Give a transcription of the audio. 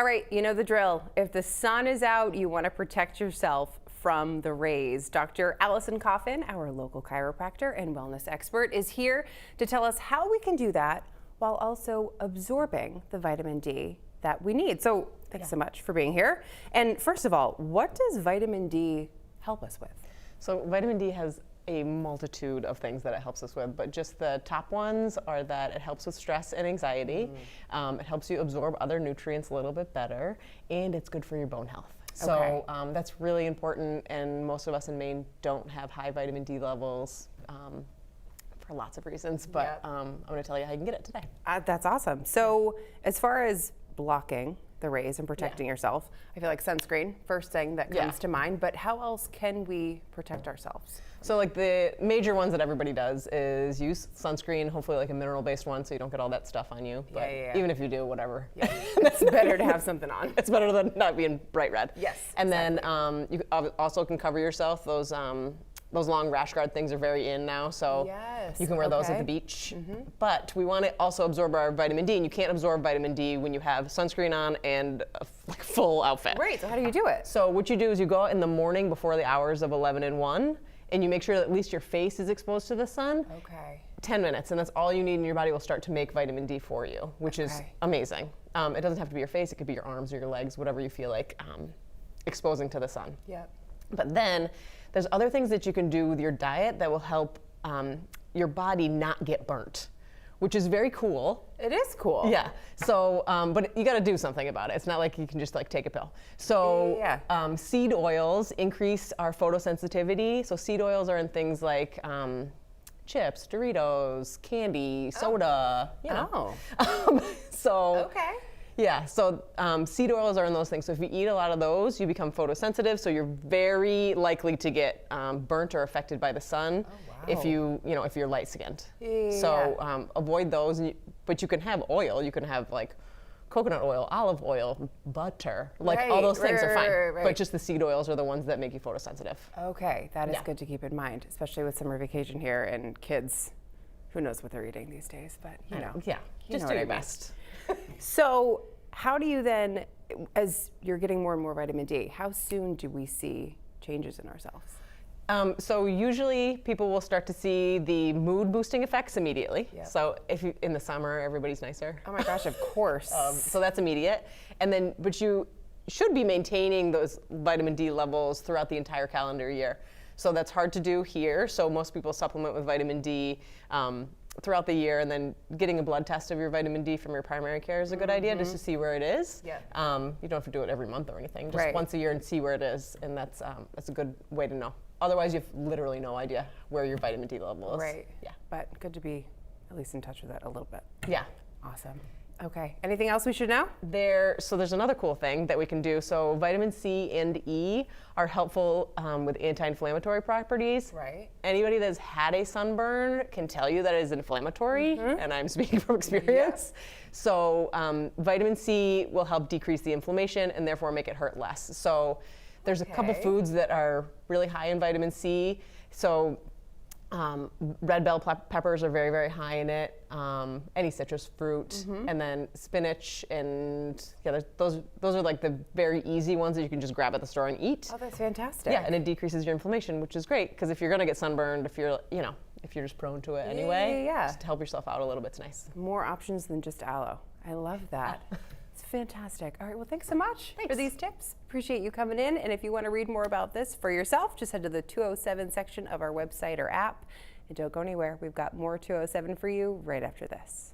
All right, you know the drill. If the sun is out, you want to protect yourself from the rays. Dr. Allison Coffin, our local chiropractor and wellness expert, is here to tell us how we can do that while also absorbing the vitamin D that we need. So thanks so much for being here. And first of all, what does vitamin D help us with? So vitamin D has a multitude of things that it helps us with, but just the top ones are that it helps with stress and anxiety. It helps you absorb other nutrients a little bit better, and it's good for your bone health. So that's really important, and most of us in Maine don't have high vitamin D levels for lots of reasons, but I'm going to tell you how you can get it today. That's awesome. So as far as blocking the rays and protecting yourself, I feel like sunscreen, first thing that comes to mind, but how else can we protect ourselves? So like the major ones that everybody does is use sunscreen, hopefully like a mineral-based one so you don't get all that stuff on you. But even if you do, whatever. It's better to have something on. It's better than not being bright red. Yes, and then you also can cover yourself. Those long rash guard things are very in now, so you can wear those at the beach. But we want to also absorb our vitamin D, and you can't absorb vitamin D when you have sunscreen on and a full outfit. Right, so how do you do it? So what you do is you go out in the morning before the hours of 11 and 1, and you make sure that at least your face is exposed to the sun. 10 minutes, and that's all you need, and your body will start to make vitamin D for you, which is amazing. It doesn't have to be your face, it could be your arms or your legs, whatever you feel like exposing to the sun. But then there's other things that you can do with your diet that will help your body not get burnt, which is very cool. It is cool. Yeah. So, but you got to do something about it. It's not like you can just like take a pill. So, seed oils increase our photosensitivity. So, seed oils are in things like chips, Doritos, candy, soda. You know. Yeah, so seed oils are in those things. So if you eat a lot of those, you become photosensitive. So you're very likely to get burnt or affected by the sun if if you're light skinned. So avoid those. But you can have oil. You can have like coconut oil, olive oil, butter. Like all those things are fine. But just the seed oils are the ones that make you photosensitive. Okay, that is good to keep in mind, especially with summer vacation here and kids. Who knows what they're eating these days? But you know, just do your best. So how do you then, as you're getting more and more vitamin D, how soon do we see changes in ourselves? So usually people will start to see the mood boosting effects immediately. So if you, in the summer, everybody's nicer. Oh my gosh, of course. So that's immediate. And then, but you should be maintaining those vitamin D levels throughout the entire calendar year. So that's hard to do here. So most people supplement with vitamin D throughout the year, and then getting a blood test of your vitamin D from your primary care is a good idea, just to see where it is. You don't have to do it every month or anything, just once a year and see where it is, and that's a good way to know. Otherwise, you have literally no idea where your vitamin D level is. But good to be at least in touch with that a little bit. Awesome. Okay, anything else we should know? So there's another cool thing that we can do. So vitamin C and E are helpful with anti-inflammatory properties. Anybody that's had a sunburn can tell you that it is inflammatory, and I'm speaking from experience. So vitamin C will help decrease the inflammation and therefore make it hurt less. So there's a couple foods that are really high in vitamin C. So red bell peppers are very, very high in it. Any citrus fruit, and then spinach, and those are like the very easy ones that you can just grab at the store and eat. Oh, that's fantastic. Yeah, and it decreases your inflammation, which is great, because if you're gonna get sunburned, if you're just prone to it anyway, just help yourself out a little bit's nice. More options than just aloe. I love that. It's fantastic. All right, well, thanks so much for these tips. Appreciate you coming in. And if you want to read more about this for yourself, just head to the 207 section of our website or app. And don't go anywhere. We've got more 207 for you right after this.